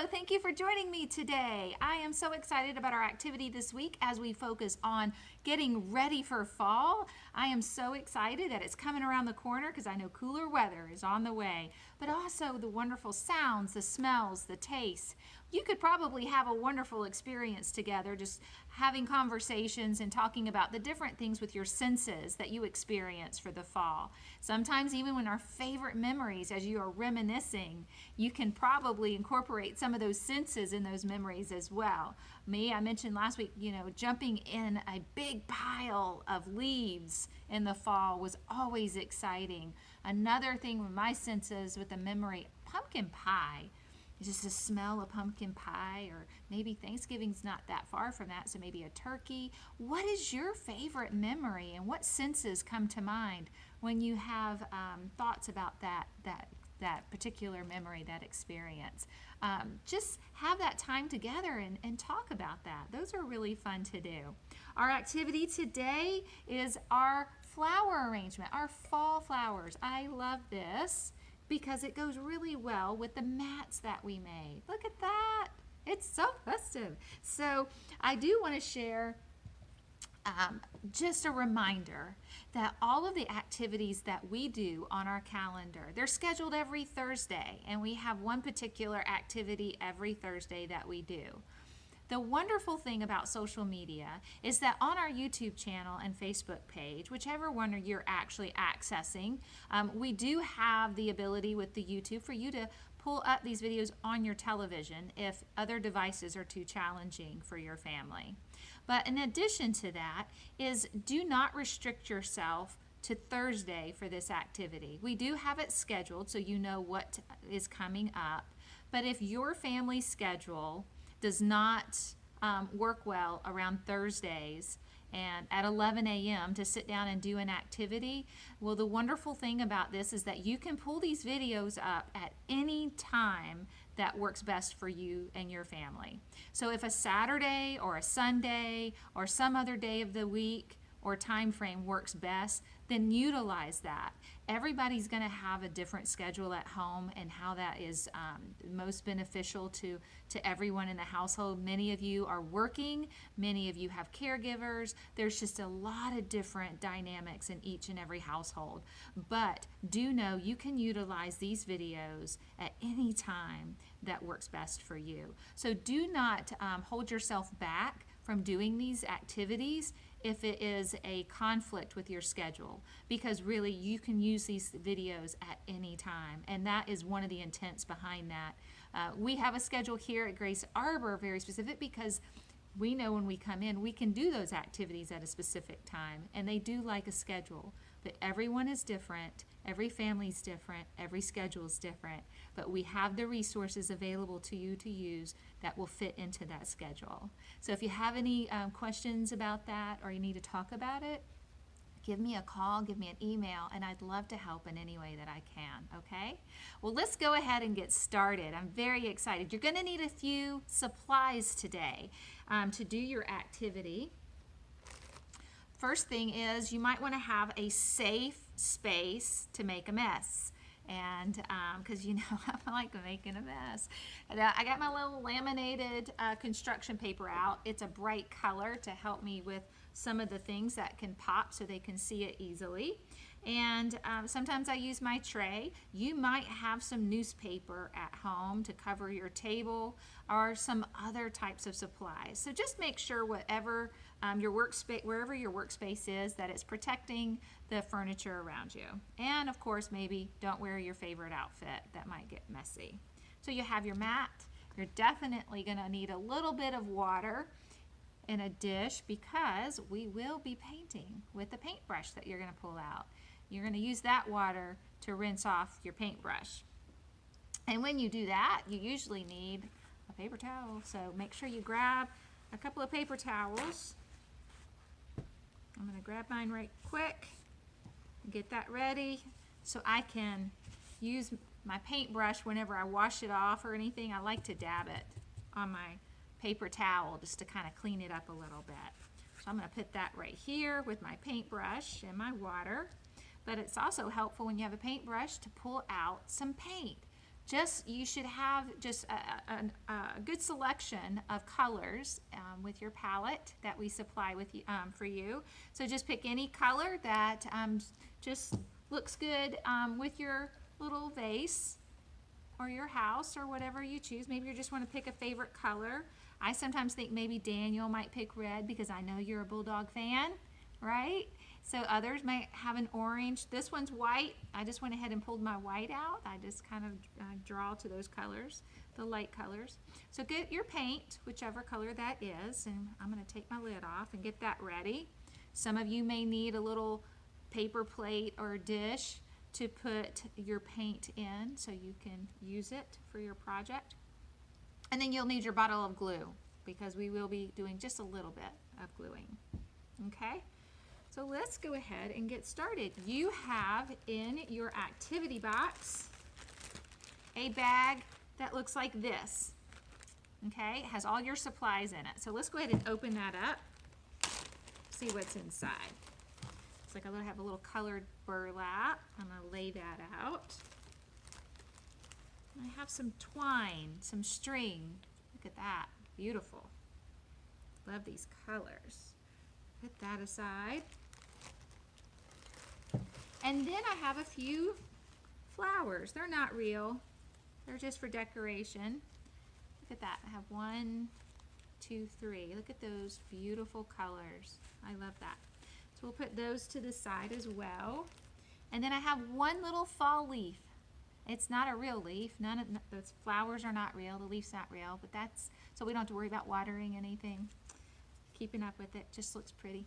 Hello, thank you for joining me today. I am so excited about our activity this week as we focus on getting ready for fall. I am so excited that it's coming around the corner because I know cooler weather is on the way, but also the wonderful sounds, the smells, the tastes. You could probably have a wonderful experience together just having conversations and talking about the different things with your senses that you experience for the fall. Sometimes even when our favorite memories, as you are reminiscing, you can probably incorporate some of those senses in those memories as well. I mentioned last week, jumping in a big pile of leaves in the fall was always exciting. Another thing with my senses with the memory, pumpkin pie. Just the smell of pumpkin pie, or maybe Thanksgiving's not that far from that, so maybe a turkey. What is your favorite memory, and what senses come to mind when you have thoughts about that particular memory, that experience? Just have that time together and talk about that. Those are really fun to do. Our activity today is our flower arrangement, our fall flowers. I love this because it goes really well with the mats that we made. Look at that. It's so festive. So I do want to share just a reminder that all of the activities that we do on our calendar, they're scheduled every Thursday, and we have one particular activity every Thursday that we do. The wonderful thing about social media is that on our YouTube channel and Facebook page, whichever one you're actually accessing, we do have the ability with the YouTube for you to pull up these videos on your television if other devices are too challenging for your family. But in addition to that is do not restrict yourself to Thursday for this activity. We do have it scheduled so you know what is coming up, but if your family schedule does not work well around Thursdays and at 11 a.m. to sit down and do an activity, well, the wonderful thing about this is that you can pull these videos up at any time that works best for you and your family. So if a Saturday or a Sunday or some other day of the week or time frame works best, then utilize that. Everybody's going to have a different schedule at home and how that is most beneficial to everyone in the household. Many of you are working, many of you have caregivers. There's just a lot of different dynamics in each and every household. But do know you can utilize these videos at any time that works best for you. So do not hold yourself back from doing these activities if it is a conflict with your schedule, because really you can use these videos at any time, and that is one of the intents behind that. We have a schedule here at Grace Arbor very specific because we know when we come in we can do those activities at a specific time, and they do like a schedule. But everyone is different, every family is different, every schedule is different, but we have the resources available to you to use that will fit into that schedule. So if you have any questions about that or you need to talk about it, give me a call, give me an email, and I'd love to help in any way that I can, okay? Well, let's go ahead and get started. I'm very excited. You're going to need a few supplies today to do your activity. First thing is you might want to have a safe space to make a mess. And because I like making a mess. And, I got my little laminated construction paper out. It's a bright color to help me with some of the things that can pop so they can see it easily. And sometimes I use my tray. You might have some newspaper at home to cover your table or some other types of supplies. So just make sure whatever your workspace, wherever your workspace is, that it's protecting the furniture around you. And of course, maybe don't wear your favorite outfit. That might get messy. So you have your mat. You're definitely going to need a little bit of water in a dish because we will be painting with the paintbrush that you're going to pull out. You're going to use that water to rinse off your paintbrush. And when you do that, you usually need a paper towel. So make sure you grab a couple of paper towels. I'm going to grab mine right quick and get that ready so I can use my paintbrush whenever I wash it off or anything. I like to dab it on my paper towel just to kind of clean it up a little bit. So I'm going to put that right here with my paintbrush and my water. But it's also helpful when you have a paintbrush to pull out some paint. you should have just a good selection of colors with your palette that we supply with you, for you. So just pick any color that just looks good with your little vase or your house or whatever you choose. Maybe you just want to pick a favorite color. I sometimes think maybe Daniel might pick red because I know you're a Bulldog fan, right? So others might have an orange. This one's white. I just went ahead and pulled my white out. I just kind of draw to those colors, the light colors. So get your paint, whichever color that is, and I'm going to take my lid off and get that ready. Some of you may need a little paper plate or dish to put your paint in so you can use it for your project. And then you'll need your bottle of glue because we will be doing just a little bit of gluing. Okay? So let's go ahead and get started. You have in your activity box a bag that looks like this. Okay? It has all your supplies in it. So let's go ahead and open that up. See what's inside. Looks like I have a little colored burlap. I'm going to lay that out. I have some twine, some string. Look at that. Beautiful. Love these colors. Put that aside. And then I have a few flowers. They're not real. They're just for decoration. Look at that. I have 1, 2, 3. Look at those beautiful colors. I love that. So we'll put those to the side as well. And then I have one little fall leaf. It's not a real leaf. None of those flowers are not real. The leaf's not real, but that's so we don't have to worry about watering anything. Keeping up with it just looks pretty.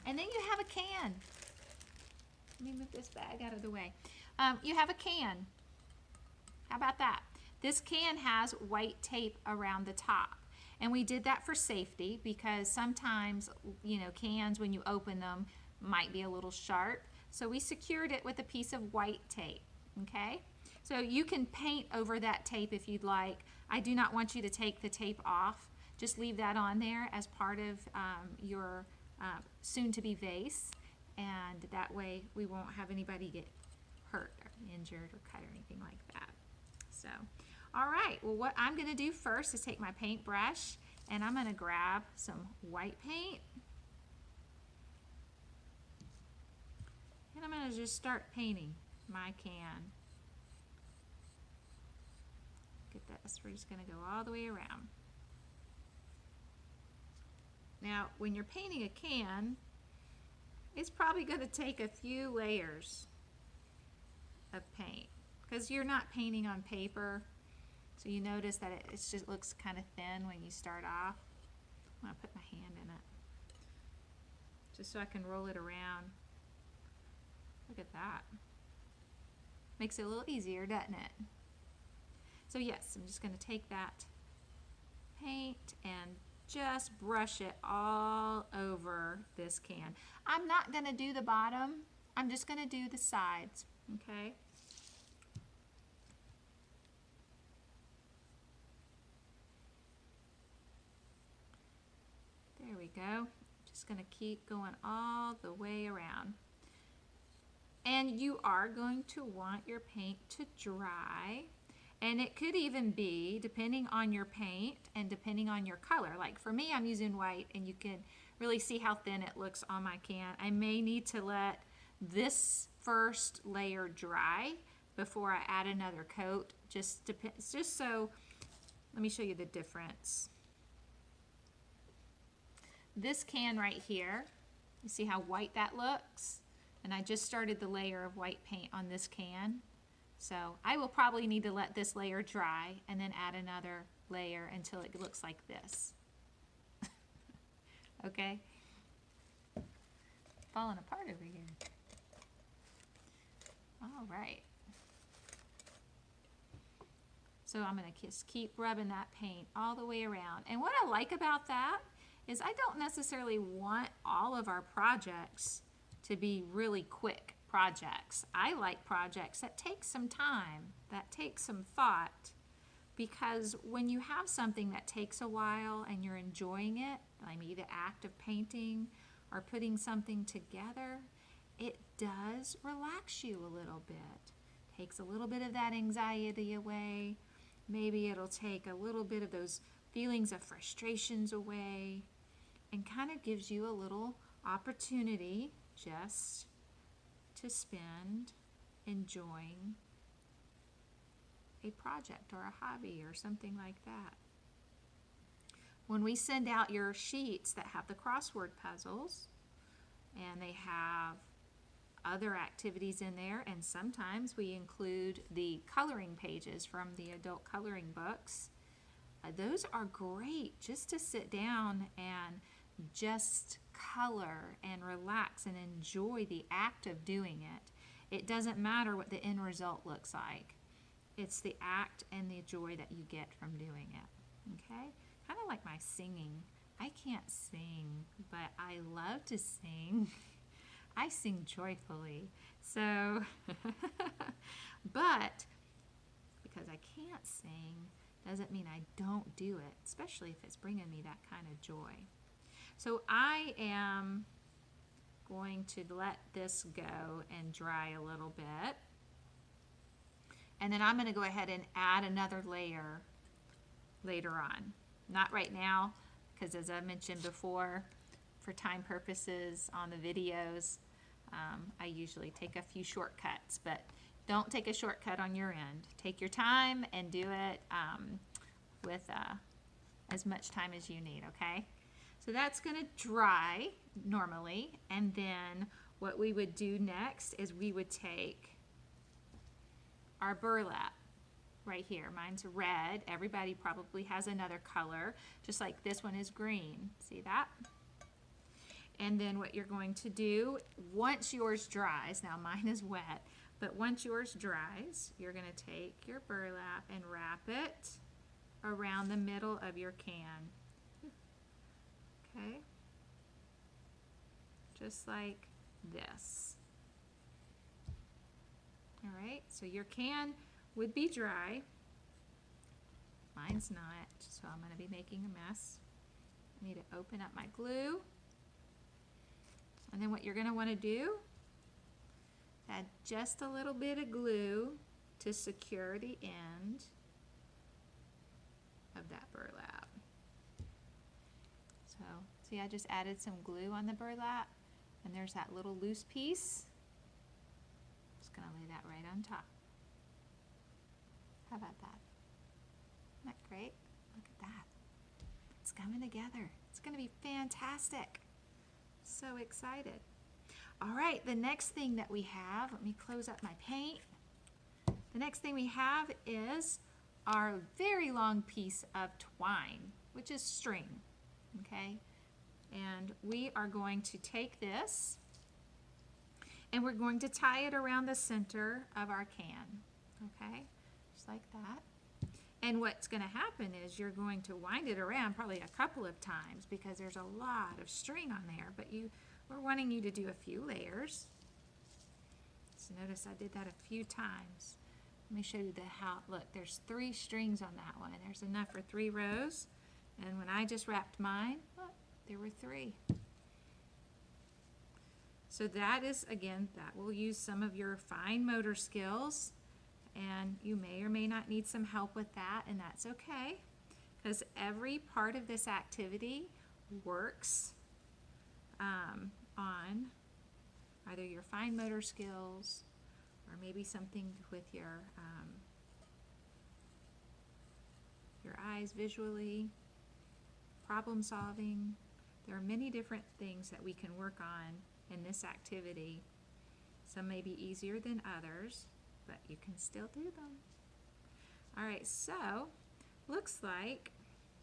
And then you have a can. Let me move this bag out of the way. You have a can. How about that? This can has white tape around the top. And we did that for safety because sometimes, you know, cans when you open them might be a little sharp. So we secured it with a piece of white tape. Okay, so you can paint over that tape if you'd like. I do not want you to take the tape off. Just leave that on there as part of your soon-to-be vase, and that way we won't have anybody get hurt or injured or cut or anything like that. So, all right, well what I'm going to do first is take my paintbrush and I'm going to grab some white paint. And I'm going to just start painting my can. Look at this. We're just going to go all the way around. Now, when you're painting a can, it's probably going to take a few layers of paint because you're not painting on paper. So you notice that it just looks kind of thin when you start off. I'm going to put my hand in it just so I can roll it around. Look at that. Makes it a little easier, doesn't it? So yes, I'm just going to take that paint and just brush it all over this can. I'm not going to do the bottom. I'm just going to do the sides, okay? There we go. Just going to keep going all the way around. And you are going to want your paint to dry. And it could even be, depending on your paint and depending on your color. Like for me, I'm using white and you can really see how thin it looks on my can. I may need to let this first layer dry before I add another coat. Just so, let me show you the difference. This can right here, you see how white that looks? And I just started the layer of white paint on this can. So I will probably need to let this layer dry and then add another layer until it looks like this. Okay? Falling apart over here. All right. So I'm going to just keep rubbing that paint all the way around. And what I like about that is I don't necessarily want all of our projects to be really quick projects. I like projects that take some time, that take some thought, because when you have something that takes a while and you're enjoying it, like maybe the act of painting or putting something together, it does relax you a little bit. takes a little bit of that anxiety away. Maybe it'll take a little bit of those feelings of frustrations away and kind of gives you a little opportunity just to spend enjoying a project or a hobby or something like that. When we send out your sheets that have the crossword puzzles and they have other activities in there, and sometimes we include the coloring pages from the adult coloring books, those are great just to sit down and just color and relax and enjoy the act of doing it. It doesn't matter what the end result looks like. It's the act and the joy that you get from doing it. Okay? Kind of like my singing. I can't sing, but I love to sing. I sing joyfully. So, but because I can't sing doesn't mean I don't do it, especially if it's bringing me that kind of joy. So I am going to let this go and dry a little bit. And then I'm going to go ahead and add another layer later on. Not right now, because as I mentioned before, for time purposes on the videos, I usually take a few shortcuts, but don't take a shortcut on your end. Take your time and do it with as much time as you need, okay? So that's going to dry normally, and then what we would do next is we would take our burlap right here. Mine's red. Everybody probably has another color, just like this one is green. See that? And then what you're going to do, once yours dries, now mine is wet, but once yours dries, you're going to take your burlap and wrap it around the middle of your can. Okay? Just like this. All right, so your can would be dry. Mine's not, so I'm going to be making a mess. I need to open up my glue. And then what you're going to want to do, add just a little bit of glue to secure the end of that burlap. So, see, I just added some glue on the burlap, and there's that little loose piece. Just going to lay that right on top. How about that? Isn't that great? Look at that. It's coming together. It's going to be fantastic. So excited. All right, the next thing that we have, let me close up my paint. The next thing we have is our very long piece of twine, which is string, okay? And we are going to take this and we're going to tie it around the center of our can, okay? Just like that. And what's going to happen is you're going to wind it around probably a couple of times because there's a lot of string on there, but we're wanting you to do a few layers. So notice I did that a few times. Let me show you look, there's 3 strings on that one. There's enough for 3 rows. And when I just wrapped mine, look, there were 3. So that is, again, that will use some of your fine motor skills. And you may or may not need some help with that, and that's okay, because every part of this activity works on either your fine motor skills or maybe something with your eyes visually, problem solving. There are many different things that we can work on in this activity. Some may be easier than others, but you can still do them. All right, so looks like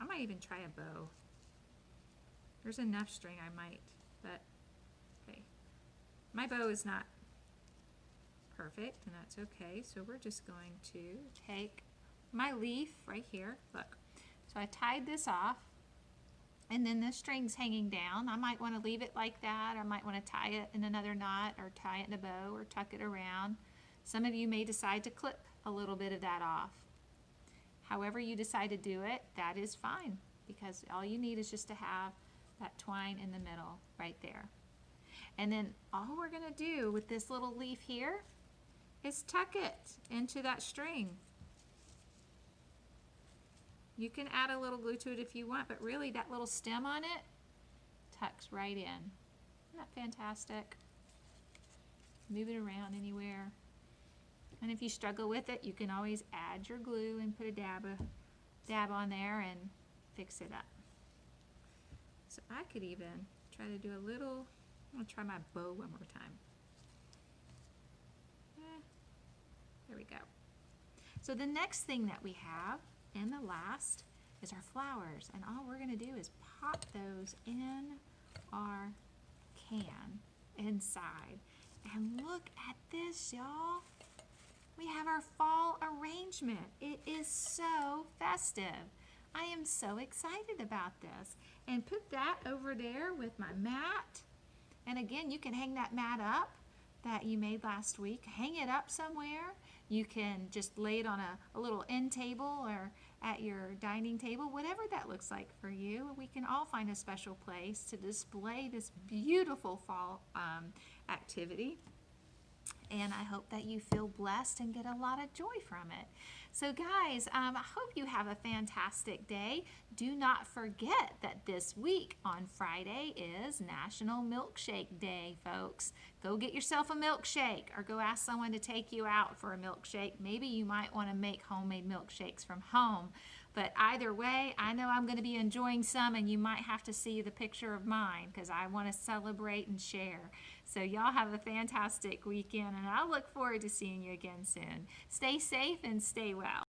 I might even try a bow. There's enough string I might, but okay. My bow is not perfect, and that's okay. So we're just going to take my leaf right here. Look, so I tied this off, and then the string's hanging down. I might want to leave it like that. I might want to tie it in another knot or tie it in a bow or tuck it around. Some of you may decide to clip a little bit of that off. However you decide to do it, that is fine, because all you need is just to have that twine in the middle right there. And then all we're going to do with this little leaf here is tuck it into that string. You can add a little glue to it if you want, but really that little stem on it tucks right in. Isn't that fantastic? Move it around anywhere. And if you struggle with it, you can always add your glue and put a dab on there and fix it up. So I could even try to do a little, I'm gonna try my bow one more time. There we go. So the next thing that we have, and the last, is our flowers. And all we're gonna do is pop those in our can inside. And look at this, y'all. We have our fall arrangement. It is so festive. I am so excited about this. And put that over there with my mat. And again, you can hang that mat up that you made last week. Hang it up somewhere. You can just lay it on a little end table or at your dining table, whatever that looks like for you. We can all find a special place to display this beautiful fall activity. And I hope that you feel blessed and get a lot of joy from it. So guys, I hope you have a fantastic day. Do not forget that this week on Friday is National Milkshake Day, folks. Go get yourself a milkshake or go ask someone to take you out for a milkshake. Maybe you might want to make homemade milkshakes from home. But either way, I know I'm going to be enjoying some, and you might have to see the picture of mine because I want to celebrate and share. So y'all have a fantastic weekend, and I'll look forward to seeing you again soon. Stay safe and stay well.